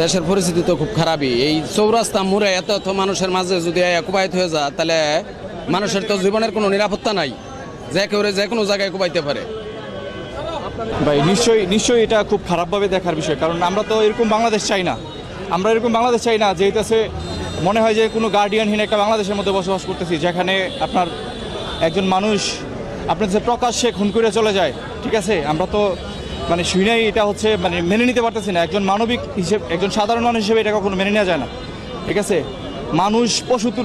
দেশের পরিস্থিতি তো খুব খারাপই। এই চৌরাস্তা মোড়ে এত এত মানুষের মাঝে যদি কুবাইত হয়ে যায়, তাহলে মানুষের তো জীবনের কোনো নিরাপত্তা নাই, যে কেউ যে কোনো জায়গায় কুবাইতে পারে। ভাই নিশ্চয়ই এটা খুব খারাপভাবে দেখার বিষয়, কারণ আমরা তো এরকম বাংলাদেশ চাই না। আমরা এরকম বাংলাদেশ চাই না যেটাতে মনে হয় যে কোনো গার্ডিয়ানহীন একটা বাংলাদেশের মধ্যে বসবাস করতেছি, যেখানে আপনার একজন মানুষ আপনার যে প্রকাশ্যে খুন করে চলে যায়। ঠিক আছে, আমরা তো মানে শুনেই এটা হচ্ছে মানে মেনে নিতে পারতেছি না। একজন মানবিক হিসেবে, একজন সাধারণ মানুষ হিসেবে এটা কখনো মেনে নেওয়া যায় না। ঠিক আছে, মানুষ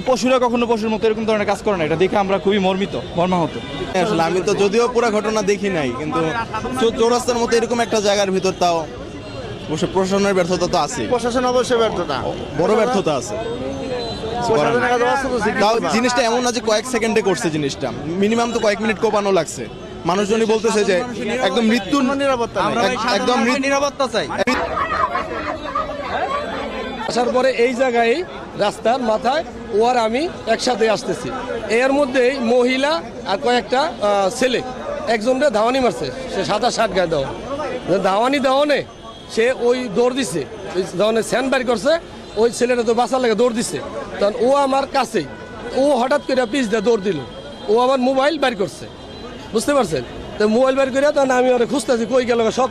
পশুরা কখনো পশুর মতো এরকম ধরনের কাজ করে না। এটা দেখে আমরা খুবই মর্মাহত। আসলে আমি তো যদিও পুরো ঘটনা দেখি নাই, কিন্তু চৌরাস্তার মতো এরকম একটা জায়গার ভিতর তাও অবশ্য প্রশাসনের ব্যর্থতা তো আছে, প্রশাসন অবশ্যই ব্যর্থতা, বড় ব্যর্থতা আছে। তাও জিনিসটা এমন না যে কয়েক সেকেন্ডে করছে, জিনিসটা মিনিমাম তো কয়েক মিনিট কোপানো লাগছে। মানুষজনই বলতেছে যে একদম মৃত্যুর নিরাপত্তা একদম নিরাপত্তা চাই। আসার পরে এই জায়গায় রাস্তার মাথায় ও আর আমি একসাথে আসতেছি, এর মধ্যেই মহিলা আর কয়েকটা ছেলে একজনকে ধাওয়ানি মারছে। সে 27-60 গায়ে ধাওয়ানি দেওয়ানে সে ওই দৌড় দিছে, ওই ধরনের স্যান্ড বাইর করছে। ওই ছেলেটা তো বাঁচার লাগে দৌড় দিছে, তখন ও আমার কাছেই, ও হঠাৎ করে পিছ দিয়ে দৌড় দিল। ও আমার মোবাইল বাইর করছে, বুঝতে পারছেন? তো মোবাইল বাইর করে তখন আমি ওরা খুঁজতেছি কই গেল, সব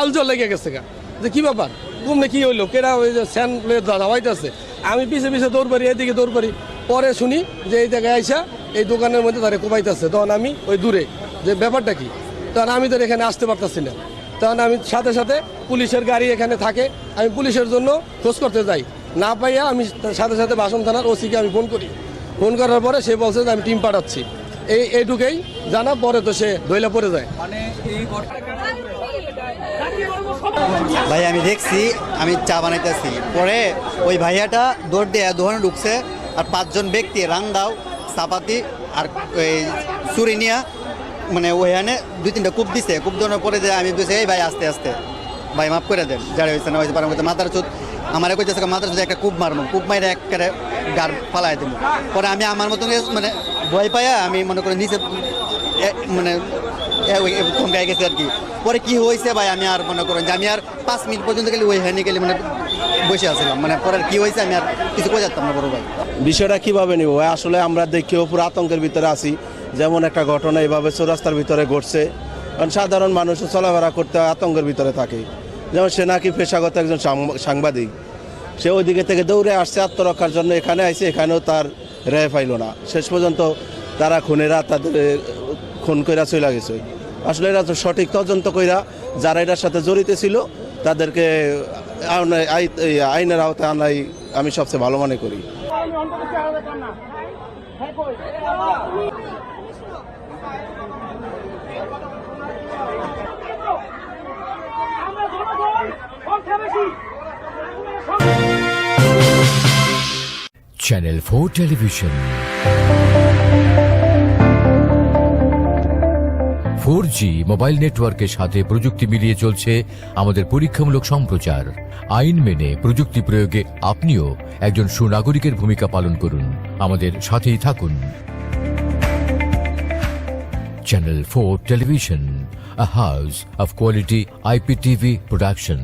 আলজল লেগে গেছে গা, যে কী ব্যাপার, কুমনে কী হইলো, কেরা ওই যে স্যান্ড ধাওয়াইতেছে। আমি পিছে পিছে দৌড় পারি, এদিকে দৌড় পারি। পরে শুনি যে এই জায়গায় আইসা এই দোকানের মধ্যে তারা কোবাইতেছে। তখন আমি ওই দূরে যে ব্যাপারটা কি, তখন আমি তো এখানে আসতে পারতেছি না। তখন আমি সাথে সাথে পুলিশের গাড়ি এখানে থাকে, আমি পুলিশের জন্য খোঁজ করতে যাই। না পাইয়া আমি সাথে সাথে বাসন থানার ওসিকে আমি ফোন করি। ফোন করার পরে সে বলছে যে আমি টিম পাঠাচ্ছি। এইটুকুই জানা, পরে তো সে দইলা পড়ে যায়। ভাই আমি দেখছি, আমি চা বানাইতেছি, পরে ওই ভাইয়াটা দৌড় দিয়ে দোকানে ঢুকছে, আর 5 জন ব্যক্তি রান্দাও চাপাতি আর ওই চুরি নিয়া মানে ওইখানে 2-3টা কূপ দিছে। কূপ দেওয়ার পরে যে আমি বলছি এই ভাই আস্তে আস্তে ভাই মাফ করে দেন, যারা হয়েছে না হয়েছে পারাম করতে মাথার চুত আমার কইতেছে মাথার চুত একটা কূপ মারবো, কূপ মাইরে একেবারে গার ফালাই দেবো। পরে আমি আমার মতন মানে ভয় পাইয়া আমি মনে করি নিচে মানে থমকাই গেছে আর কি। পরে কি হয়েছে ভাই আমি আর মনে করেন যে আমি আর 5 মিনিট পর্যন্ত গেলে ওই হয়নি গেলে মানে বসে আসছিলাম, মানে পরে কি হয়েছে আমি আর কিছু বোঝা যাচ্তাম না বড় ভাই। বিষয়টা কীভাবে নিব আসলে আমরা দেখেও পুরো আতঙ্কের ভিতরে আছি। যেমন একটা ঘটনা এইভাবে চৌরাস্তার ভিতরে ঘটছে, কারণ সাধারণ মানুষ চলাফেরা করতে আতঙ্কের ভিতরে থাকে। যেমন সে নাকি পেশাগত একজন সাংবাদিক, সে ওই দিকে থেকে দৌড়ে আসছে আত্মরক্ষার জন্য, এখানে আইছে, এখানেও তার রেহাই পাইল না। শেষ পর্যন্ত তারা খুনেরা তাদের খুন কইরা চলে গেছে। আসলে এরা তো সঠিক তদন্ত কইরা যারা এটার সাথে জড়িত ছিল তাদেরকে আইনের আওতায় আনাই আমি সবচেয়ে ভালো মনে করি। চ্যানেল 4 টেলিভিশন, 4G মোবাইল নেটওয়ার্কের সাথে প্রযুক্তি মিলিয়ে চলছে আমাদের পরীক্ষামূলক সম্প্রচার। আইন মেনে প্রযুক্তি প্রয়োগে আপনিও একজন সুনাগরিকের ভূমিকা পালন করুন, আমাদের সাথেই থাকুন। Channel 4 television, a house of quality IPTV production.